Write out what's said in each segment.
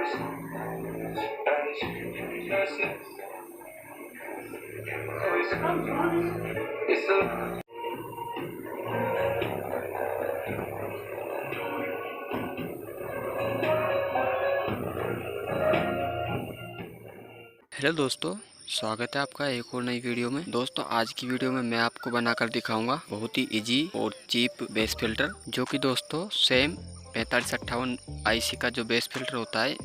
Hello दोस्तों, स्वागत है आपका एक और नई वीडियो में। दोस्तों आज की वीडियो में मैं आपको बनाकर दिखाऊंगा बहुत ही इजी और चीप बेस फिल्टर, जो कि दोस्तों सेम 4558 आईसी का जो बेस फिल्टर होता है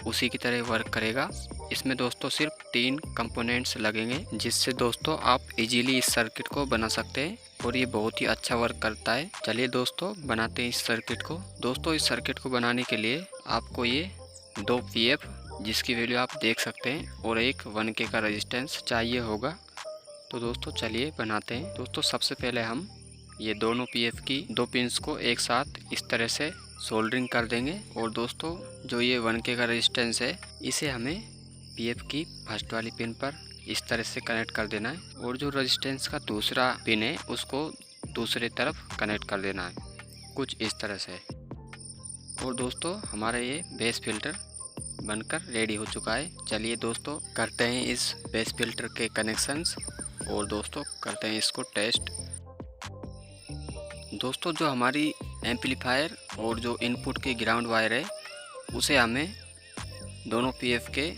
उसी की तरह वर्क करेगा। इसमें दोस्तों सिर्फ 3 कंपोनेंट्स लगेंगे, जिससे दोस्तों आप इजीली इस सर्किट को बना सकते हैं और ये बहुत ही अच्छा वर्क करता है। चलिए दोस्तों बनाते हैं इस सर्किट को। दोस्तों इस सर्किट को बनाने के लिए आपको ये 2 पीएफ, जिसकी वैल्यू आप देख सकते हैं, और एक 1K का रेजिस्टेंस चाहिए होगा। तो दोस्तों चलिए बनाते हैं। दोस्तों सबसे पहले हम ये दोनों पीएफ की 2 पिंस को एक साथ इस तरह से सोल्डरिंग कर देंगे। और दोस्तों जो ये 1K का रेजिस्टेंस है, इसे हमें पीएफ की फर्स्ट वाली पिन पर इस तरह से कनेक्ट कर देना है, और जो रेजिस्टेंस का दूसरा पिन है उसको दूसरी तरफ कनेक्ट कर देना है, कुछ इस तरह से। और दोस्तों हमारा ये बेस फिल्टर बनकर रेडी हो चुका है। चलिए दोस्तों करते हैं इस बेस फिल्टर के कनेक्शंस, और दोस्तों करते हैं इसको टेस्ट। दोस्तों जो हमारी एम्पलीफायर और जो इनपुट की ग्राउंड वायर है, उसे हमें दोनों पीएफ के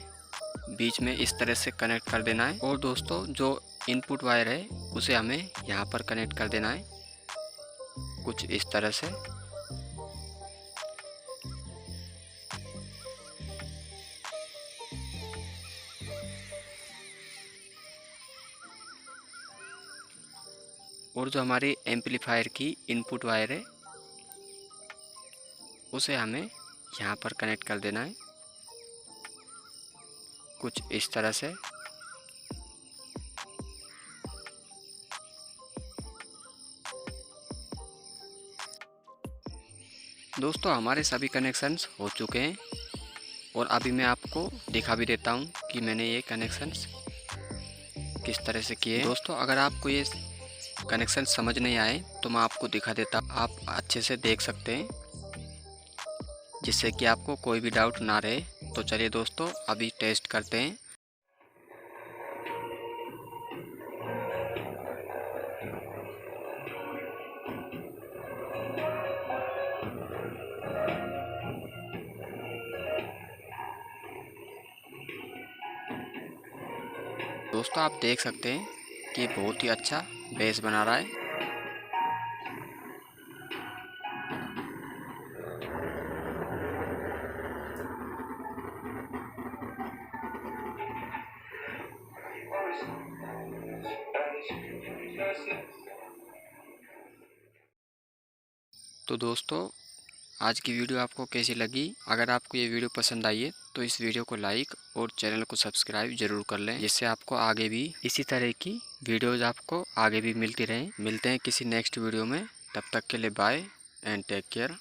बीच में इस तरह से कनेक्ट कर देना है। और दोस्तों जो इनपुट वायर है उसे हमें यहाँ पर कनेक्ट कर देना है, कुछ इस तरह से। और जो हमारी एम्पलीफायर की इनपुट वायर है उसे हमें यहाँ पर कनेक्ट कर देना है, कुछ इस तरह से। दोस्तों हमारे सभी कनेक्शंस हो चुके हैं, और अभी मैं आपको दिखा भी देता हूँ कि मैंने ये कनेक्शंस किस तरह से किए। दोस्तों अगर आपको ये कनेक्शन समझ नहीं आए तो मैं आपको दिखा देता हूँ, आप अच्छे से देख सकते हैं, जिससे कि आपको कोई भी डाउट ना रहे। तो चलिए दोस्तों अभी टेस्ट करते हैं। दोस्तों आप देख सकते हैं कि बहुत ही अच्छा बेस बना रहा है। तो दोस्तों आज की वीडियो आपको कैसी लगी? अगर आपको ये वीडियो पसंद आई है तो इस वीडियो को लाइक और चैनल को सब्सक्राइब जरूर कर लें, जिससे आपको आगे भी इसी तरह की वीडियोज़ आपको आगे भी मिलती रहें। मिलते हैं किसी नेक्स्ट वीडियो में, तब तक के लिए बाय एंड टेक केयर।